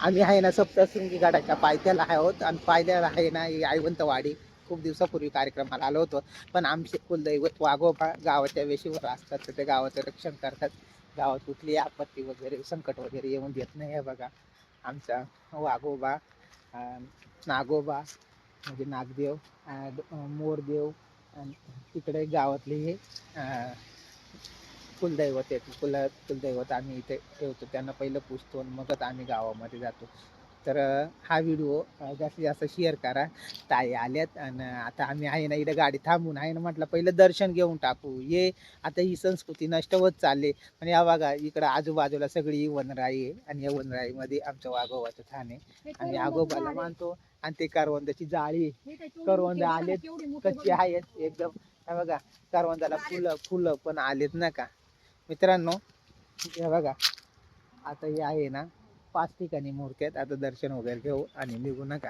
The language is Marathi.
आम्ही आहे ना सप्तशृंगी गडाच्या पायथ्याला आहोत आणि पायथ्याला आहे ना ही आयवंतवाडी. खूप दिवसापूर्वी कार्यक्रमाला आलो होतो. पण आमचे कुलदैवत वाघोबा गावाच्या वेशीवर असतात, तर ते गावाचं रक्षण करतात. गावात कुठली आपत्ती वगैरे संकट वगैरे येऊन देत नाही. हे बघा आमचा वाघोबा, नागोबा म्हणजे नागदेव, मोरदेव आणि तिकडे गावातले हे कुलदैवत आहेत. कुलदैवत आम्ही इथे ठेवतो, त्यांना पहिलं पुजतो आणि मगच आम्ही गावामध्ये जातो. तर हा व्हिडिओ जास्तीत जास्त शेअर करा. ताई आल्यात आणि आता आम्ही आहे ना इथं गाडी थांबून आहे ना, म्हटलं पहिलं दर्शन घेऊन टाकू. ये आता ही संस्कृती नष्ट होत चालली. पण या बघा इकडं आजूबाजूला सगळी वनराई आहे आणि या वनराईमध्ये आमचं वाघोबाचं ठाण आहे. आम्ही आगोबाला मानतो आणि ते करवंदाची जाळी, करवंद आलेत कच्ची आहेत एकदम. हे बघा करवंदाला फुलं फुलं पण आलेत ना का मित्रांनो. हे बघा आता हे आहे ना 5 ठिकाणी मूर्ती आहेत. आता दर्शन वगैरे घेऊ आणि निघू नका.